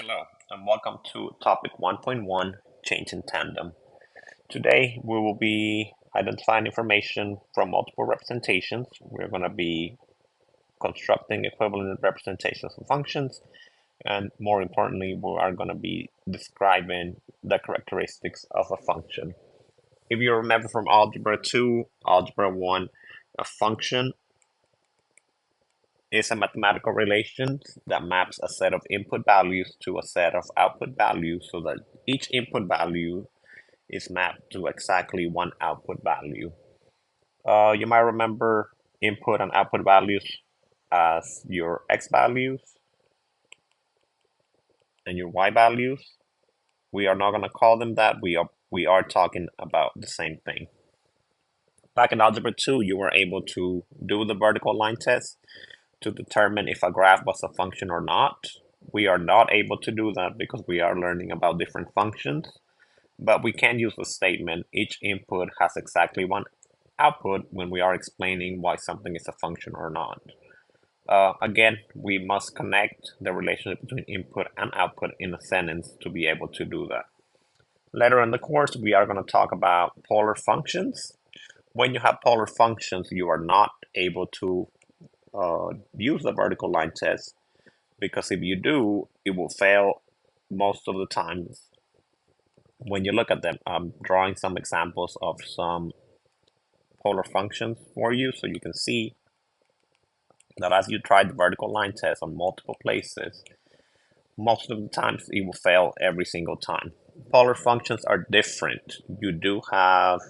Hello, and welcome to topic 1.1, change in tandem. Today, we will be identifying information from multiple representations. We're going to be constructing equivalent representations of functions, and more importantly, we are going to be describing the characteristics of a function. If you remember from Algebra 2, Algebra 1, a function is a mathematical relation that maps a set of input values to a set of output values so that each input value is mapped to exactly one output value. You might remember input and output values as your x values and your y values. We are not going to call them that. We are talking about the same thing. Back in Algebra 2, you were able to do the vertical line test to determine if a graph was a function or not. We are not able to do that because we are learning about different functions, but we can use the statement each input has exactly one output when we are explaining why something is a function or not. Again, we must connect the relationship between input and output in a sentence to be able to do that. Later in the course, we are going to talk about polar functions. When you have polar functions, you are not able to use the vertical line test because if you do, it will fail most of the times. When you look at them, I'm drawing some examples of some polar functions for you so you can see that as you try the vertical line test on multiple places, most of the times it will fail every single time. Polar functions are different. You do have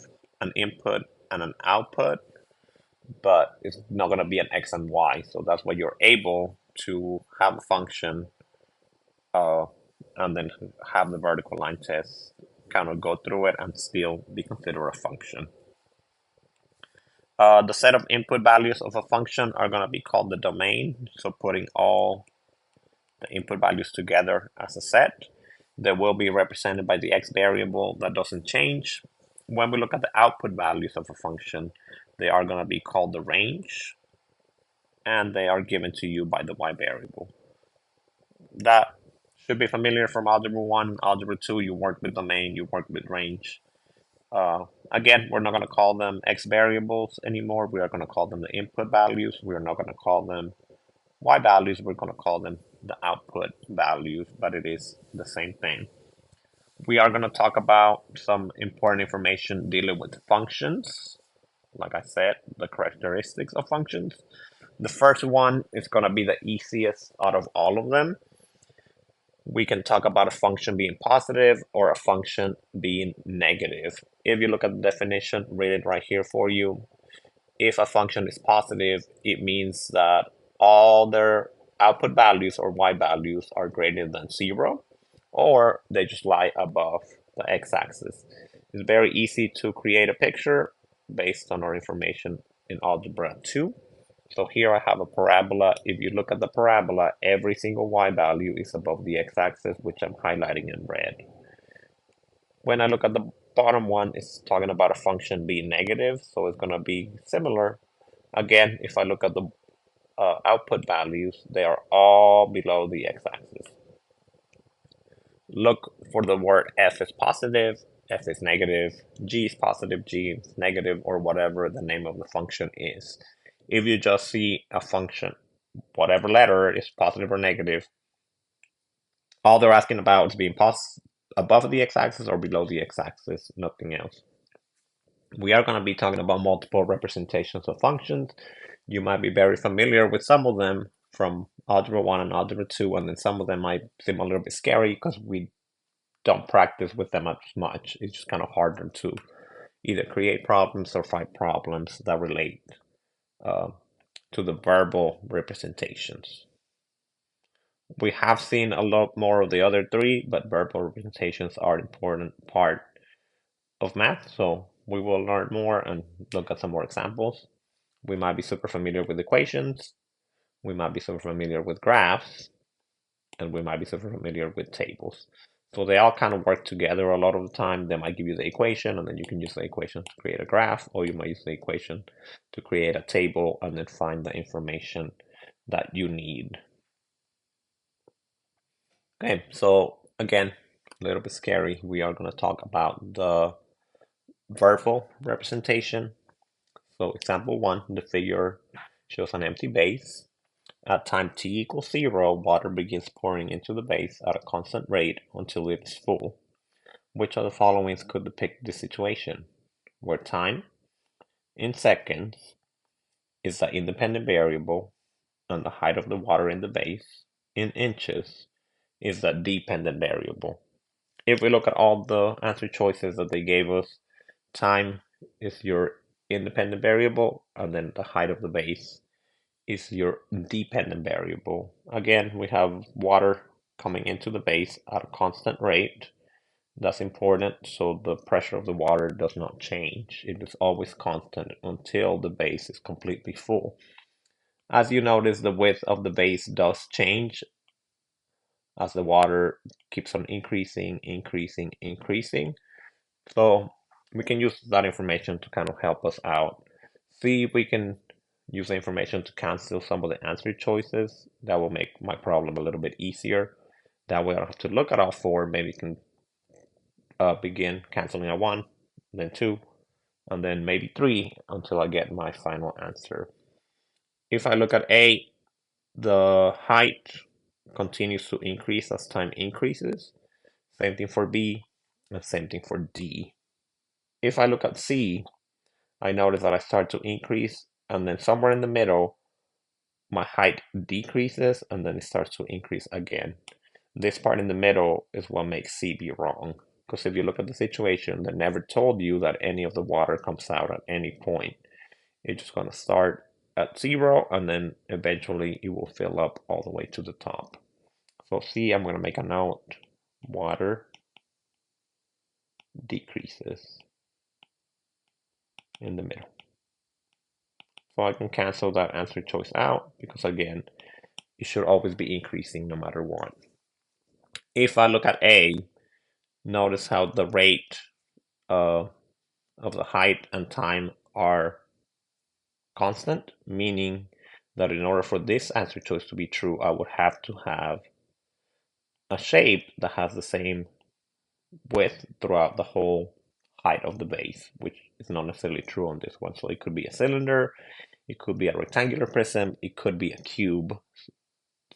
an input and an output, but it's not going to be an x and y. So that's why you're able to have a function uh, and then have the vertical line test kind of go through it and still be considered a function. The set of input values of a function are going to be called the domain. So putting all the input values together as a set, they will be represented by the x variable that doesn't change. When we look at the output values of a function, they are going to be called the range, and they are given to you by the y variable. That should be familiar from Algebra 1. Algebra 2, you work with domain, you work with range. Again, we're not going to call them x variables anymore. We are going to call them the input values. We are not going to call them y values. We're going to call them the output values, but it is the same thing. We are going to talk about some important information dealing with functions. Like I said, the characteristics of functions. The first one is going to be the easiest out of all of them. We can talk about a function being positive or a function being negative. If you look at the definition, read it right here for you. If a function is positive, it means that all their output values or y values are greater than 0, or they just lie above the x-axis. It's very easy to create a picture based on our information in Algebra 2. So here I have a parabola. If you look at the parabola, every single y value is above the x-axis, which I'm highlighting in red. When I look at the bottom one, it's talking about a function being negative, so it's going to be similar. Again, if I look at the output values, they are all below the x-axis. Look for the word f is positive, f is negative, g is positive, g is negative, or whatever the name of the function is. If you just see a function, whatever letter is positive or negative, all they're asking about is being above the x-axis or below the x-axis, nothing else. We are going to be talking about multiple representations of functions. You might be very familiar with some of them from Algebra 1 and Algebra 2, and then some of them might seem a little bit scary because we don't practice with them as much. It's just kind of harder to either create problems or find problems that relate to the verbal representations. We have seen a lot more of the other three, but verbal representations are an important part of math, so we will learn more and look at some more examples. We might be super familiar with equations, we might be super familiar with graphs, and we might be super familiar with tables. So they all kind of work together a lot of the time. They might give you the equation, and then you can use the equation to create a graph, or you might use the equation to create a table and then find the information that you need. Okay, so again, a little bit scary. We are going to talk about the verbal representation. So example one, the figure shows an empty base. At time t equals 0, water begins pouring into the base at a constant rate until it is full. Which of the following could depict this situation? Where time, in seconds, is the independent variable, and the height of the water in the base, in inches, is the dependent variable. If we look at all the answer choices that they gave us, time is your independent variable, and then the height of the base is your dependent variable. Again, we have water coming into the base at a constant rate. That's important, so the pressure of the water does not change. It is always constant until the base is completely full. As you notice, the width of the base does change as the water keeps on increasing. So we can use that information to kind of help us out. See if we can use the information to cancel some of the answer choices. That will make my problem a little bit easier. That way I don't have to look at all four. Maybe we can begin canceling at one, then two, and then maybe three until I get my final answer. If I look at A, the height continues to increase as time increases. Same thing for B, and same thing for D. If I look at C, I notice that I start to increase, and then somewhere in the middle, my height decreases, and then it starts to increase again. This part in the middle is what makes C be wrong. Because if you look at the situation, they never told you that any of the water comes out at any point. It's just going to start at 0, and then eventually it will fill up all the way to the top. So C, I'm going to make a note. Water decreases in the middle. So I can cancel that answer choice out because again, it should always be increasing no matter what. If I look at A, notice how the rate of the height and time are constant, meaning that in order for this answer choice to be true, I would have to have a shape that has the same width throughout the whole height of the base, which is not necessarily true on this one. So it could be a cylinder, it could be a rectangular prism, it could be a cube.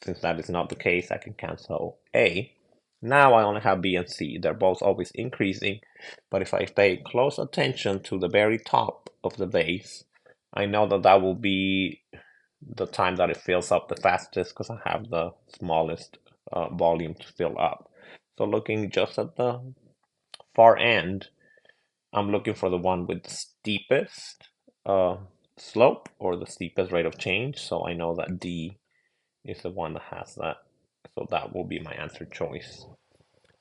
Since that is not the case, I can cancel A. Now I only have B and C. They're both always increasing, but if I pay close attention to the very top of the base, I know that that will be the time that it fills up the fastest because I have the smallest volume to fill up. So looking just at the far end, I'm looking for the one with the steepest slope or the steepest rate of change. So I know that D is the one that has that. So that will be my answer choice.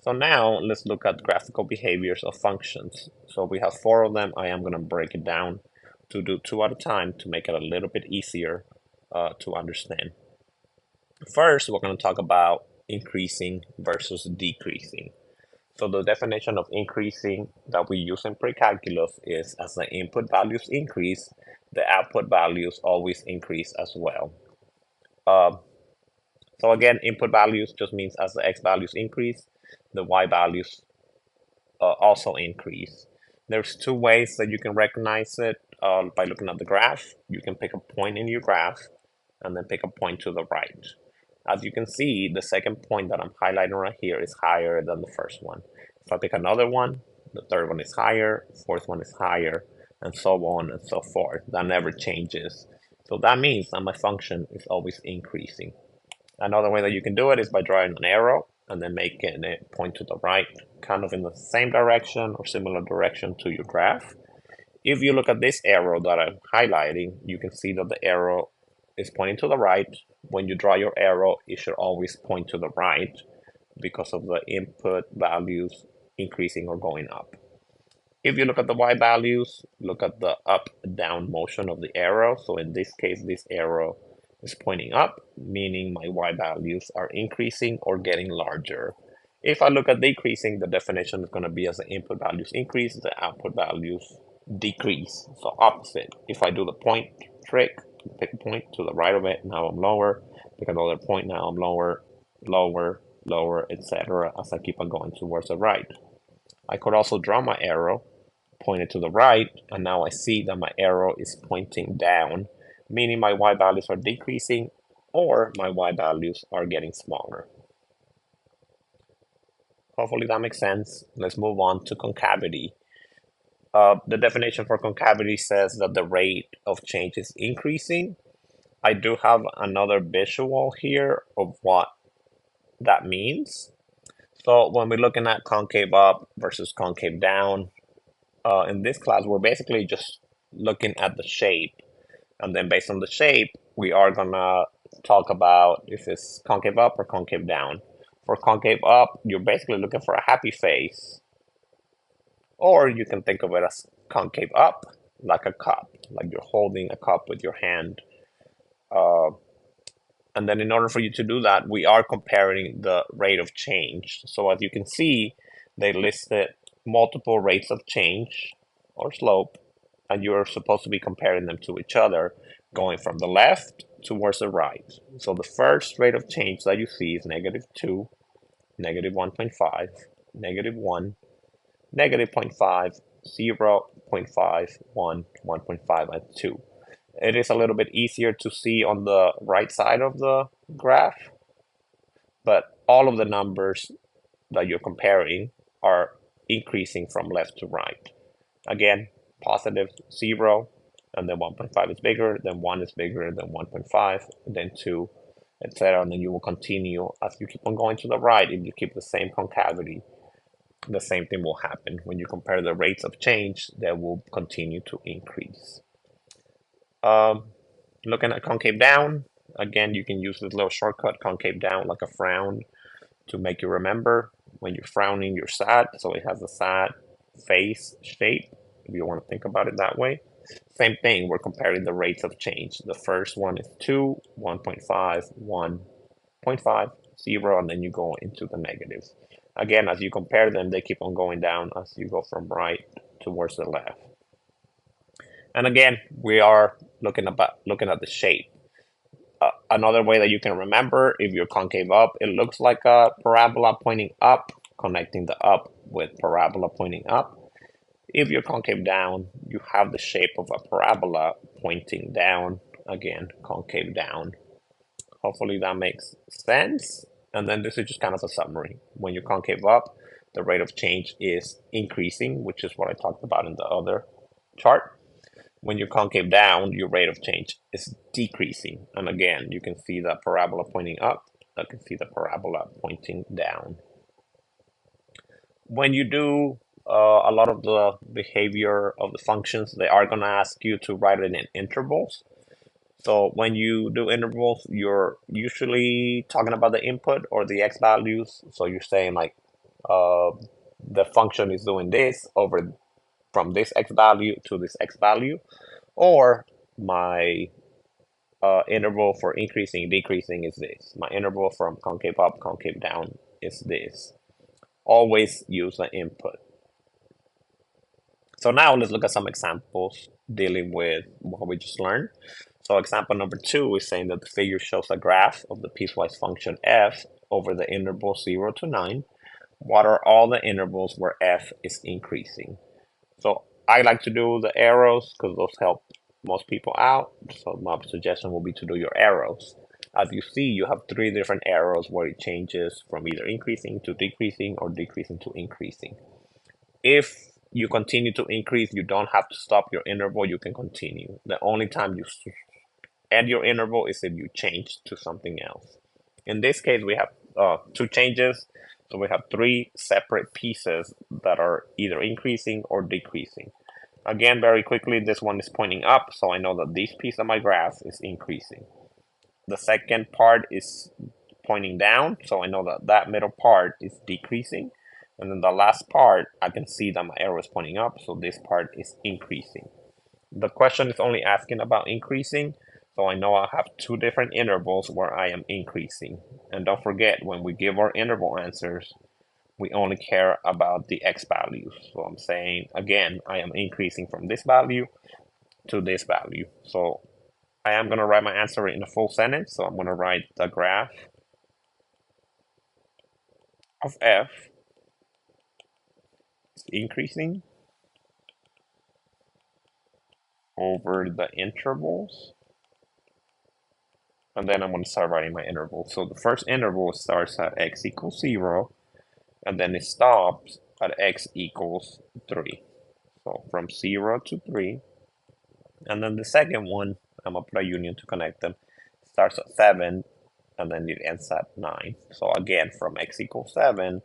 So now let's look at graphical behaviors of functions. So we have 4 of them. I am going to break it down to do 2 at a time to make it a little bit easier to understand. First, we're going to talk about increasing versus decreasing. So the definition of increasing that we use in pre-calculus is as the input values increase, the output values always increase as well. Uh, so again, input values just means as the x values increase, the y values also increase. There's 2 ways that you can recognize it by looking at the graph. You can pick a point in your graph and then pick a point to the right. As you can see, the second point that I'm highlighting right here is higher than the first one. If I pick another one, the third one is higher, the fourth one is higher, and so on and so forth. That never changes. So that means that my function is always increasing. Another way that you can do it is by drawing an arrow and then making it point to the right, kind of in the same direction or similar direction to your graph. If you look at this arrow that I'm highlighting, you can see that the arrow is pointing to the right. When you draw your arrow, it should always point to the right because of the input values increasing or going up. If you look at the y values, look at the up-down motion of the arrow. So in this case, this arrow is pointing up, meaning my y values are increasing or getting larger. If I look at decreasing, the definition is going to be as the input values increase, the output values decrease. So opposite. If I do the point trick, pick a point to the right of it, now I'm lower. Pick another point, now I'm lower, lower, lower, etc. as I keep on going towards the right. I could also draw my arrow pointed to the right, and now I see that my arrow is pointing down, meaning my y values are decreasing or my y values are getting smaller. Hopefully that makes sense. Let's move on to concavity. The definition for concavity says that the rate of change is increasing. I do have another visual here of what that means. So when we're looking at concave up versus concave down, in this class, we're basically just looking at the shape. And then based on the shape, we are gonna talk about if it's concave up or concave down. For concave up, you're basically looking for a happy face. Or you can think of it as concave up, like a cup, like you're holding a cup with your hand. Uh, and then in order for you to do that, we are comparing the rate of change. So as you can see, they listed multiple rates of change or slope, and you're supposed to be comparing them to each other, going from the left towards the right. So the first rate of change that you see is -2, -1.5, -1, -0.5, 0, 0.5, 1, 1.5, and 2. It is a little bit easier to see on the right side of the graph, but all of the numbers that you're comparing are increasing from left to right. Again, positive 0, and then 1.5 is bigger, then 1 is bigger, then 1.5, then 2, etc. And then you will continue as you keep on going to the right. If you keep the same concavity, the same thing will happen. When you compare the rates of change, they will continue to increase. Looking at concave down, again, you can use this little shortcut, concave down, like a frown, to make you remember when you're frowning, you're sad. So it has a sad face shape, if you want to think about it that way. Same thing, we're comparing the rates of change. The first one is 2, 1.5, 1.5, 0, and then you go into the negatives. Again, as you compare them, they keep on going down as you go from right towards the left. And again, we are looking at the shape. Another way that you can remember, if you're concave up, it looks like a parabola pointing up, connecting the up with parabola pointing up. If you're concave down, you have the shape of a parabola pointing down, again, concave down. Hopefully that makes sense. And then this is just kind of a summary. When you're concave up, the rate of change is increasing, which is what I talked about in the other chart. When you're concave down, your rate of change is decreasing. And again, you can see the parabola pointing up. You can see the parabola pointing down. When you do a lot of the behavior of the functions, they are going to ask you to write it in intervals. So when you do intervals, you're usually talking about the input or the x values. So you're saying like the function is doing this over from this x value to this x value, or my interval for increasing, decreasing is this. My interval from concave up, concave down is this. Always use the input. So now let's look at some examples dealing with what we just learned. So example number 2 is saying that the figure shows a graph of the piecewise function f over the interval 0 to 9. What are all the intervals where f is increasing? So I like to do the arrows because those help most people out. So my suggestion will be to do your arrows. As you see, you have 3 different arrows where it changes from either increasing to decreasing or decreasing to increasing. If you continue to increase, you don't have to stop your interval, you can continue. The only time you end your interval is if you change to something else. In this case, we have 2 changes. So we have 3 separate pieces that are either increasing or decreasing. Again, very quickly, this one is pointing up, so I know that this piece of my graph is increasing. The second part is pointing down, so I know that that middle part is decreasing. And then the last part, I can see that my arrow is pointing up, so this part is increasing. The question is only asking about increasing, so I know I have 2 different intervals where I am increasing. And don't forget, when we give our interval answers, we only care about the x values. So I'm saying, again, I am increasing from this value to this value. So I am going to write my answer in a full sentence. So I'm going to write the graph of f is increasing over the intervals. And then I'm going to start writing my interval. So the first interval starts at x equals 0, and then it stops at x equals 3. So from 0 to 3. And then the second one, I'm going to put a union to connect them, starts at 7, and then it ends at 9. So again, from x equals 7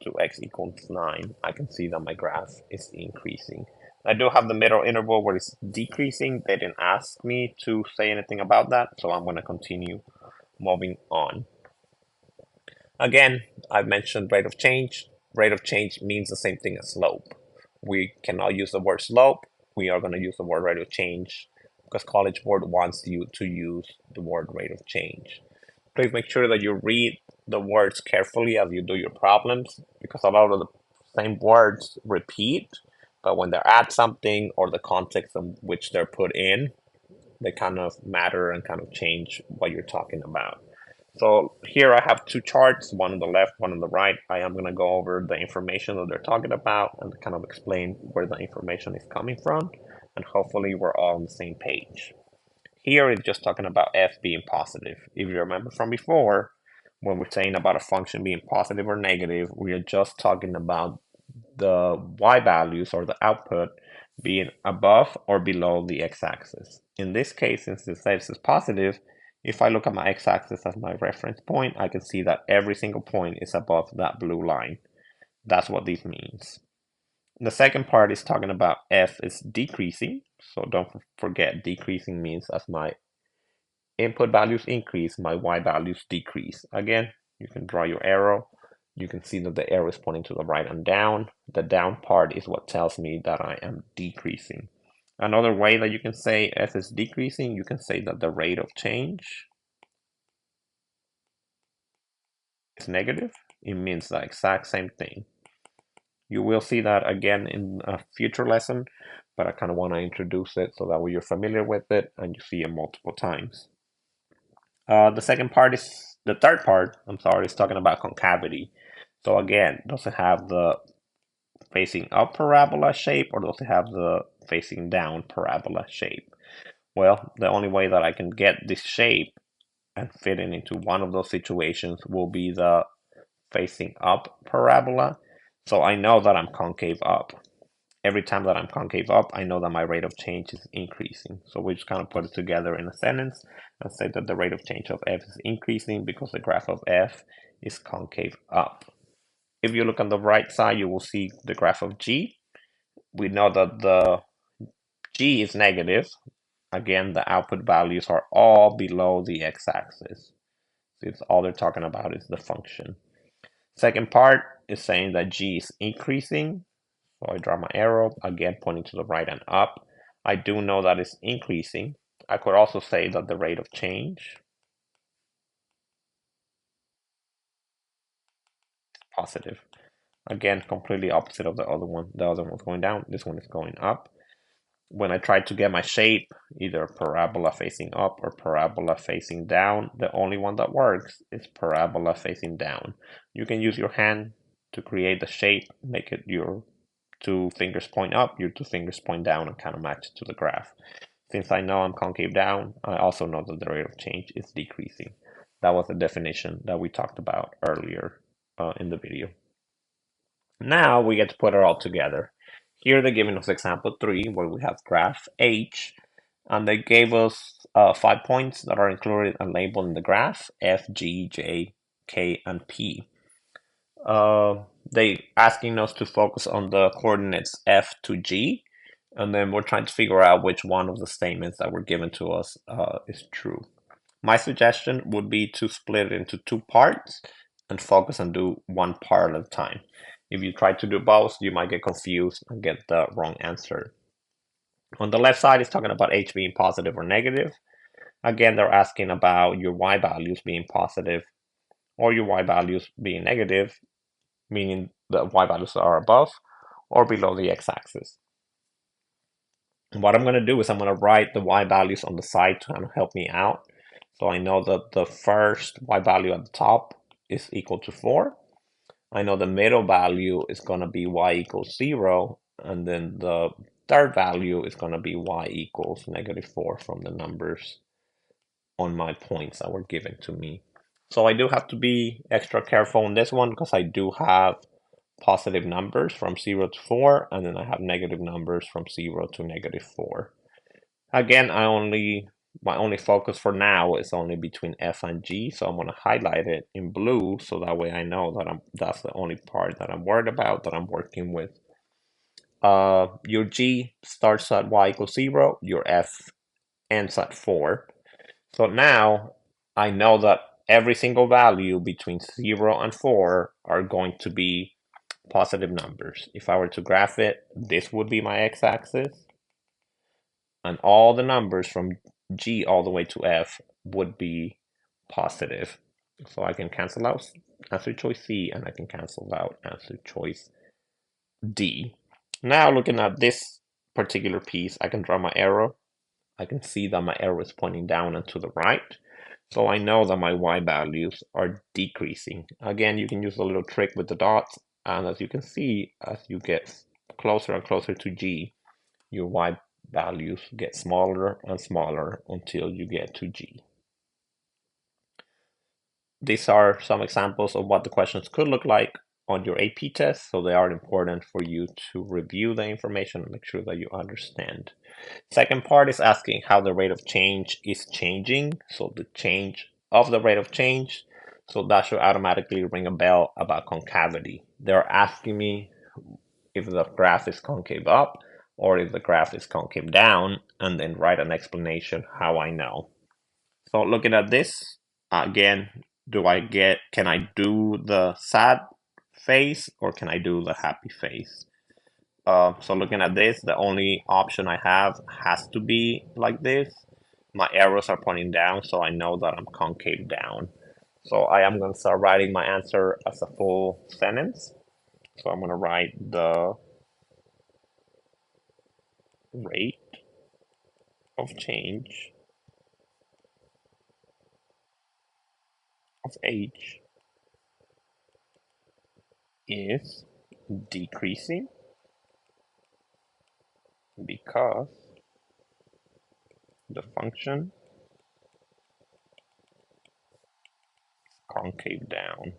to x equals 9, I can see that my graph is increasing. I do have the middle interval where it's decreasing. They didn't ask me to say anything about that, so I'm going to continue moving on. Again, I've mentioned rate of change. Rate of change means the same thing as slope. We cannot use the word slope. We are going to use the word rate of change because College Board wants you to use the word rate of change. Please make sure that you read the words carefully as you do your problems, because a lot of the same words repeat, but when they're at something or the context in which they're put in, they kind of matter and kind of change what you're talking about. So here I have two charts, one on the left, one on the right. I am going to go over the information that they're talking about and kind of explain where the information is coming from, and hopefully we're all on the same page. Here it's just talking about f being positive. If you remember from before, when we're saying about a function being positive or negative, we are just talking about the y values or the output being above or below the x-axis. In this case, since this x is positive, if I look at my x-axis as my reference point, I can see that every single point is above that blue line. That's what this means. The second part is talking about f is decreasing. So don't forget, decreasing means as my input values increase, my y values decrease. Again, you can draw your arrow. You can see that the arrow is pointing to the right and down. The down part is what tells me that I am decreasing. Another way that you can say f is decreasing, you can say that the rate of change is negative. It means the exact same thing. You will see that again in a future lesson, but I kind of want to introduce it so that way you're familiar with it and you see it multiple times. The third part, I'm sorry, is talking about concavity. So again, does it have the facing up parabola shape or does it have the facing down parabola shape? Well, the only way that I can get this shape and fit it into one of those situations will be the facing up parabola. So I know that I'm concave up. Every time that I'm concave up, I know that my rate of change is increasing. So we just kind of put it together in a sentence and say that the rate of change of f is increasing because the graph of f is concave up. If you look on the right side, you will see the graph of g. We know that the g is negative. Again, the output values are all below the x-axis. Since all they're talking about is the function. Second part is saying that g is increasing. So I draw my arrow, again pointing to the right and up. I do know that it's increasing. I could also say that the rate of change is positive. Again, completely opposite of the other one. The other one was going down, this one is going up. When I try to get my shape, either parabola facing up or parabola facing down, the only one that works is parabola facing down. You can use your hand to create the shape, make it your two fingers point up, your two fingers point down, and kind of match it to the graph. Since I know I'm concave down, I also know that the rate of change is decreasing. That was the definition that we talked about earlier in the video. Now we get to put it all together. Here they're giving us example 3, where we have graph H, and they gave us 5 points that are included and labeled in the graph, F, G, J, K, and P. They asking us to focus on the coordinates F to G, and then we're trying to figure out which one of the statements that were given to us is true. My suggestion would be to split it into 2 parts and focus and do one part at a time. If you try to do both, you might get confused and get the wrong answer. On the left side, it's talking about H being positive or negative. Again, they're asking about your Y values being positive or your Y values being negative, meaning the Y values are above or below the x-axis. What I'm going to do is I'm going to write the Y values on the side to kind of help me out. So I know that the first Y value at the top is equal to 4. I know the middle value is going to be y equals 0, and then the third value is going to be y equals -4 from the numbers on my points that were given to me. So I do have to be extra careful on this one because I do have positive numbers from 0 to 4, and then I have negative numbers from 0 to -4. Again, my only focus for now is only between F and G, so I'm going to highlight it in blue so that way I know that that's the only part that I'm worried about, that I'm working with. Your G starts at y equals 0, your F ends at 4. So now I know that every single value between 0 and 4 are going to be positive numbers. If I were to graph it, this would be my x-axis, and all the numbers from G all the way to F would be positive. So I can cancel out answer choice C, and I can cancel out answer choice D. Now looking at this particular piece, I can draw my arrow. I can see that my arrow is pointing down and to the right. So I know that my y values are decreasing. Again, you can use a little trick with the dots, and as you can see, as you get closer and closer to G, your y values get smaller and smaller until you get to G. These are some examples of what the questions could look like on your AP test, so they are important for you to review the information and make sure that you understand. Second part is asking how the rate of change is changing, so the change of the rate of change. So that should automatically ring a bell about concavity. They're asking me if the graph is concave up or if the graph is concave down, and then write an explanation how I know. So looking at this, again, can I do the sad face or can I do the happy face? So looking at this, the only option I have has to be like this. My arrows are pointing down, so I know that I'm concave down. So I am going to start writing my answer as a full sentence. So I'm going to write the rate of change of H is decreasing because the function concave down.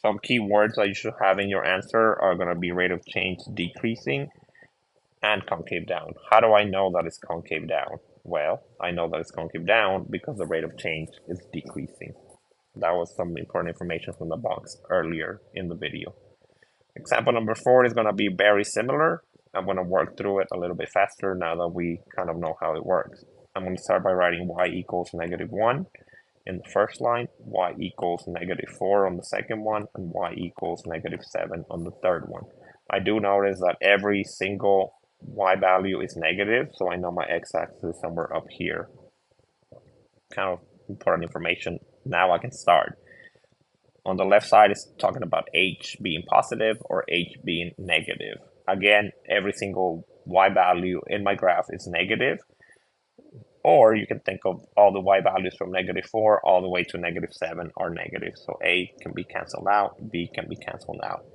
Some key words that you should have in your answer are going to be rate of change decreasing and concave down. How do I know that it's concave down? Well, I know that it's concave down because the rate of change is decreasing. That was some important information from the box earlier in the video. Example number 4 is going to be very similar. I'm going to work through it a little bit faster now that we kind of know how it works. I'm going to start by writing y equals -1 in the first line, y equals -4 on the second one, and y equals -7 on the third one. I do notice that every single y value is negative, so I know my x-axis is somewhere up here. Kind of important information. Now I can start. On the left side, it's talking about h being positive or h being negative. Again, every single y value in my graph is negative, or you can think of all the y values from -4 all the way to -7 are negative. So a can be canceled out, b can be canceled out.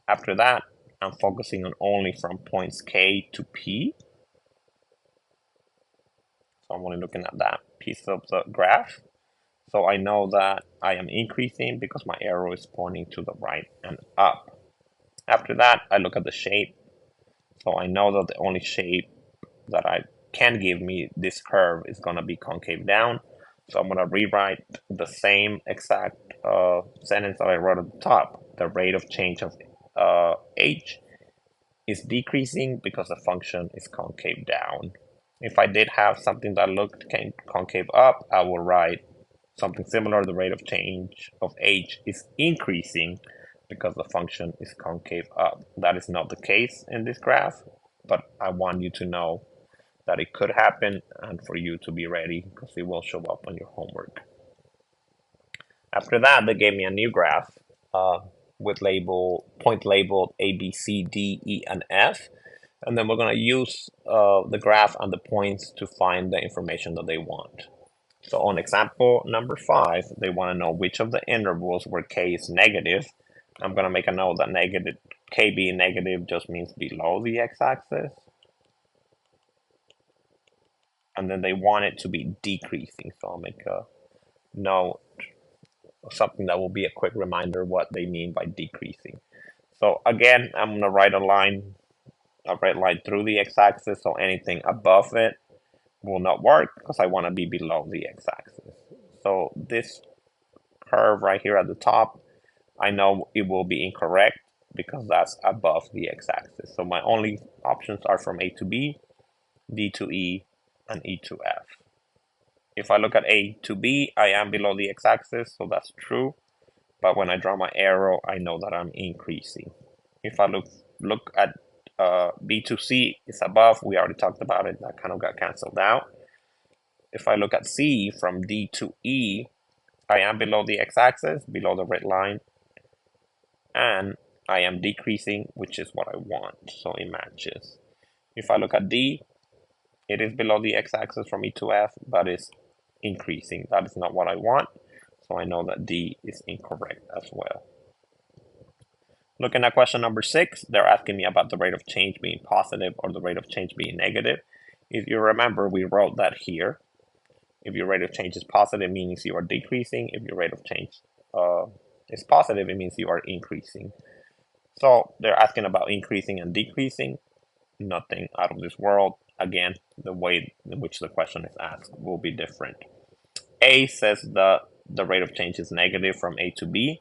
After that, I'm focusing on only from points K to P. So I'm only looking at that piece of the graph. So I know that I am increasing because my arrow is pointing to the right and up. After that, I look at the shape. So I know that the only shape that I can give me this curve is going to be concave down. So I'm going to rewrite the same exact sentence that I wrote at the top. The rate of change of h is decreasing because the function is concave down. If I did have something that looked concave up, I will write something similar. The rate of change of h is increasing because the function is concave up. That is not the case in this graph, but I want you to know that it could happen and for you to be ready because it will show up on your homework. After that, they gave me a new graph with point labeled A, B, C, D, E, and F. And then we're going to use the graph and the points to find the information that they want. So on example number 5, they want to know which of the intervals where k is negative. I'm going to make a note that negative k being negative just means below the x-axis. And then they want it to be decreasing. So I'll make a note of something that will be a quick reminder what they mean by decreasing. So again, I'm going to write a red line through the x-axis. So anything above it will not work because I want to be below the x-axis. So this curve right here at the top, I know it will be incorrect because that's above the x-axis. So my only options are from A to B, D to E, and E to F. If I look at A to B, I am below the x-axis, so that's true. But when I draw my arrow, I know that I'm increasing. If I look at B to C, it's above. We already talked about it. That kind of got canceled out. If I look at C from D to E, I am below the x-axis, below the red line, and I am decreasing, which is what I want, so it matches. If I look at D, it is below the x-axis from E to F, but it's increasing. That is not what I want, so I know that D is incorrect as well. Looking at question number 6, they're asking me about the rate of change being positive or the rate of change being negative. If you remember, we wrote that here. If your rate of change is positive, it means you are decreasing. If your rate of change is positive, it means you are increasing. So they're asking about increasing and decreasing. Nothing out of this world. Again, the way in which the question is asked will be different. A says that the rate of change is negative from A to B,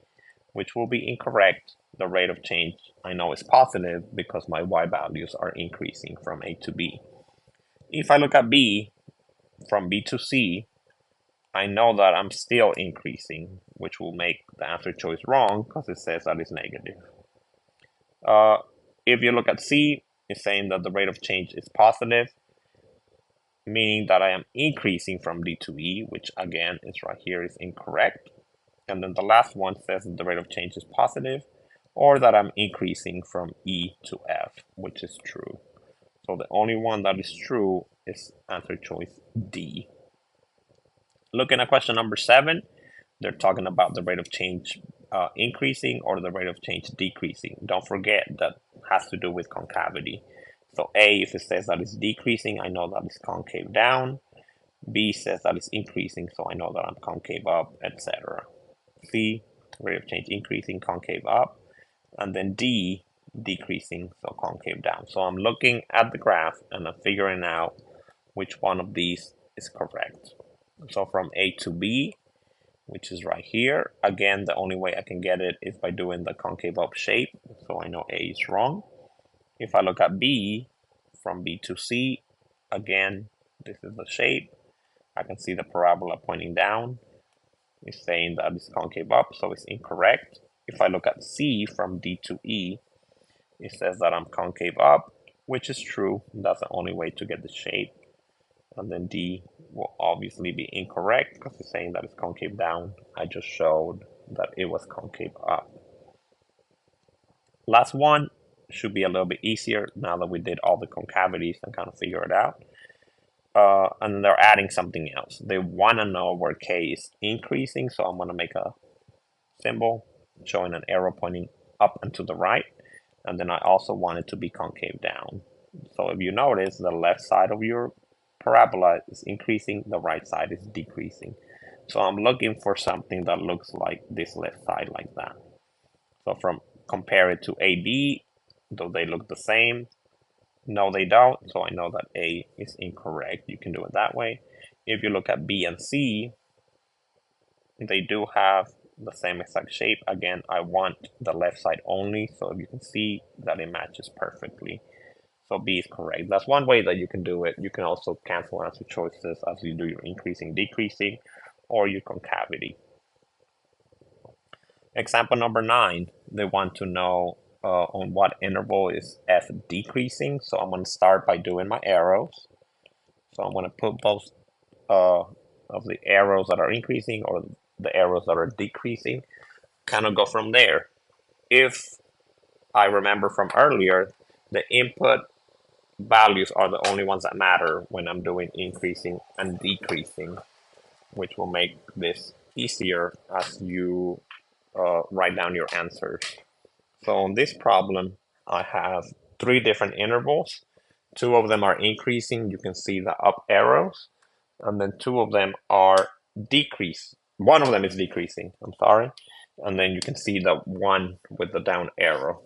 which will be incorrect. The rate of change I know is positive because my y values are increasing from A to B. If I look at B, from B to C, I know that I'm still increasing, which will make the answer choice wrong because it says that it's negative. If you look at C, it's saying that the rate of change is positive, meaning that I am increasing from D to E, which again is right here is incorrect. And then the last one says that the rate of change is positive, or that I'm increasing from E to F, which is true. So the only one that is true is answer choice D. Looking at question number 7, they're talking about the rate of change increasing or the rate of change decreasing. Don't forget that has to do with concavity. So A, if it says that it's decreasing, I know that it's concave down. B says that it's increasing, so I know that I'm concave up, etc. C, rate of change increasing, concave up. And then D, decreasing, so concave down. So I'm looking at the graph and I'm figuring out which one of these is correct. So from A to B, which is right here, again, the only way I can get it is by doing the concave up shape, so I know A is wrong. If I look at B, from B to C, again, this is the shape. I can see the parabola pointing down. It's saying that it's concave up, so it's incorrect. If I look at C from D to E, it says that I'm concave up, which is true. That's the only way to get the shape. And then D will obviously be incorrect because it's saying that it's concave down. I just showed that it was concave up. Last one should be a little bit easier now that we did all the concavities and kind of figure it out. And they're adding something else. They want to know where K is increasing, so I'm going to make a symbol showing an arrow pointing up and to the right. And then I also want it to be concave down. So if you notice, the left side of your parabola is increasing, the right side is decreasing. So I'm looking for something that looks like this left side like that. So from compare it to AB, though they look the same, no they don't, so I know that A is incorrect. You can do it that way. If you look at B and C, they do have the same exact shape. Again, I want the left side only, so you can see that it matches perfectly. So B is correct. That's one way that you can do it. You can also cancel answer choices as you do your increasing, decreasing, or your concavity. Example number 9, they want to know on what interval is F decreasing. So I'm going to start by doing my arrows. So I'm going to put both of the arrows that are increasing or the arrows that are decreasing, kind of go from there. If I remember from earlier, the input values are the only ones that matter when I'm doing increasing and decreasing. which will make this easier as you write down your answers. So on this problem, I have three different intervals. Two of them are increasing. You can see the up arrows. And then two of them are decrease. One of them is decreasing, I'm sorry. And then you can see the one with the down arrow.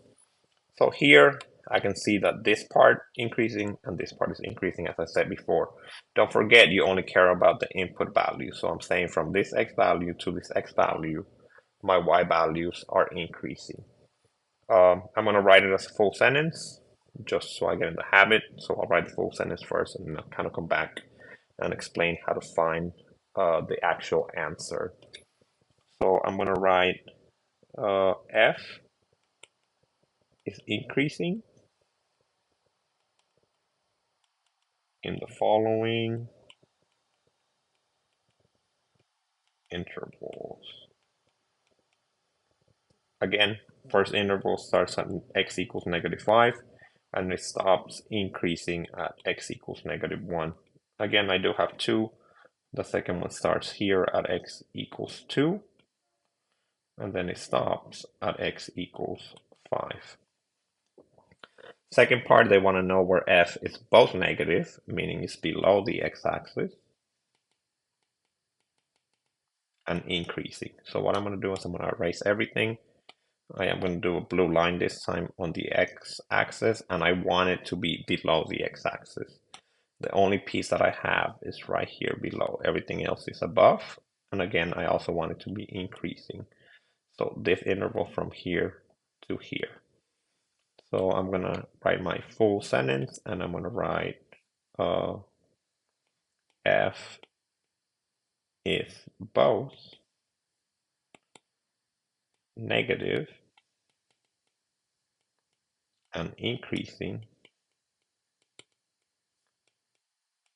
So here I can see that this part increasing and this part is increasing, as I said before. Don't forget, you only care about the input value. So I'm saying from this x value to this x value, my y values are increasing. I'm going to write it as a full sentence just so I get in the habit. So I'll write the full sentence first and then I'll kind of come back and explain how to find the actual answer. So I'm going to write f is increasing in the following intervals. Again, first interval starts at x equals -5 and it stops increasing at x equals -1. Again, I do have two. The second one starts here at x equals 2 and then it stops at x equals 5. Second part, they want to know where f is both negative, meaning it's below the x-axis, and increasing. So what I'm going to do is I'm going to erase everything. I am going to do a blue line this time on the x-axis, and I want it to be below the x-axis. The only piece that I have is right here below. Everything else is above. And again, I also want it to be increasing. So this interval from here to here. So I'm going to write my full sentence, and I'm going to write f is both negative and increasing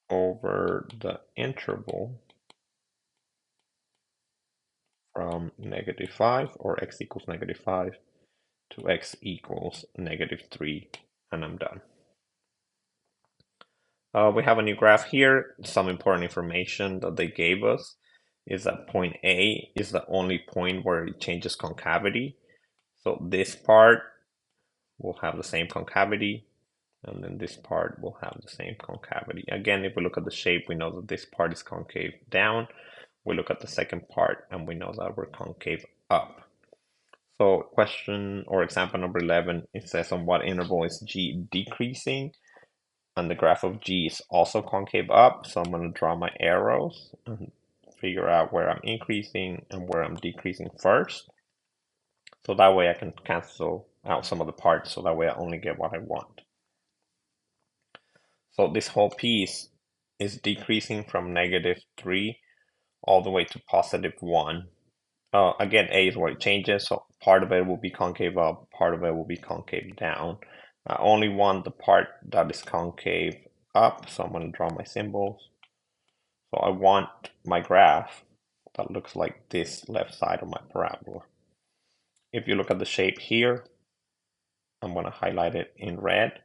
over the interval from -5 or x equals -5 to x equals -3, and I'm done. We have a new graph here. Some important information that they gave us is that point A is the only point where it changes concavity. So this part will have the same concavity, and then this part will have the same concavity. Again, if we look at the shape, we know that this part is concave down. We look at the second part, and we know that we're concave up. So question or example number 11, it says on what interval is G decreasing? And the graph of G is also concave up. So I'm going to draw my arrows and figure out where I'm increasing and where I'm decreasing first. So that way I can cancel out some of the parts. So that way I only get what I want. So this whole piece is decreasing from -3 all the way to +1. Again, A is where it changes, so part of it will be concave up, part of it will be concave down. I only want the part that is concave up, so I'm going to draw my symbols. So I want my graph that looks like this left side of my parabola. If you look at the shape here, I'm going to highlight it in red,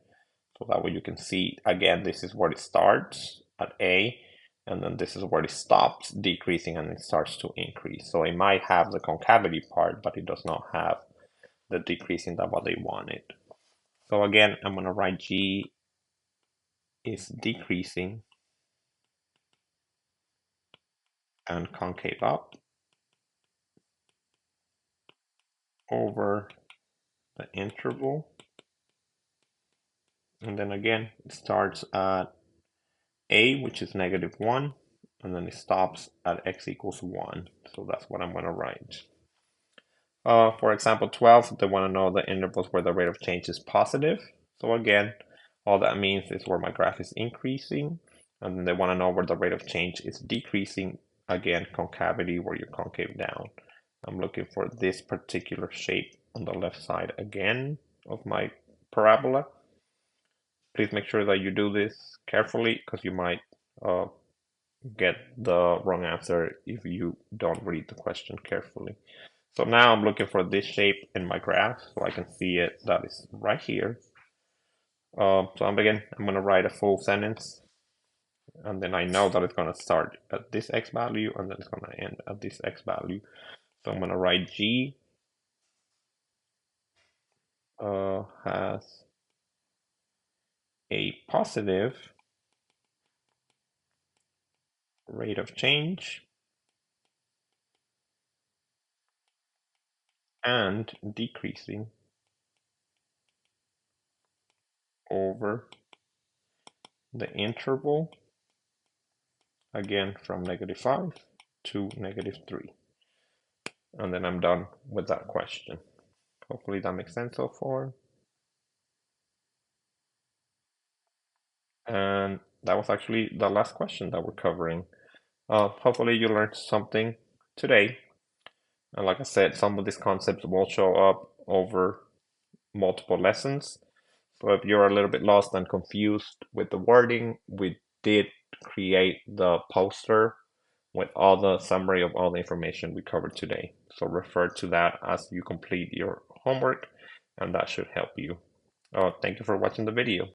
so that way you can see, again, this is where it starts at A, and then this is where it stops decreasing and it starts to increase. So it might have the concavity part, but it does not have the decreasing that what they wanted. So again, I'm going to write G is decreasing and concave up over the interval. And then again, it starts at A, which is -1, and then it stops at x equals 1. So that's what I'm going to write. For example 12, they want to know the intervals where the rate of change is positive. So again, all that means is where my graph is increasing, and then they want to know where the rate of change is decreasing. Again, concavity, where you're concave down. I'm looking for this particular shape on the left side again of my parabola. Please make sure that you do this carefully, because you might get the wrong answer if you don't read the question carefully. So now I'm looking for this shape in my graph, so I can see it, that is right here. So I'm going to write a full sentence. and then I know that it's going to start at this x value and then it's going to end at this x value. So I'm going to write G has a positive rate of change and decreasing over the interval, again from -5 to -3. And then I'm done with that question. Hopefully that makes sense so far. And that was actually the last question that we're covering. Hopefully you learned something today. And like I said, some of these concepts will show up over multiple lessons. So if you're a little bit lost and confused with the wording, we did create the poster with all the summary of all the information we covered today. So refer to that as you complete your homework, and that should help you. Thank you for watching the video.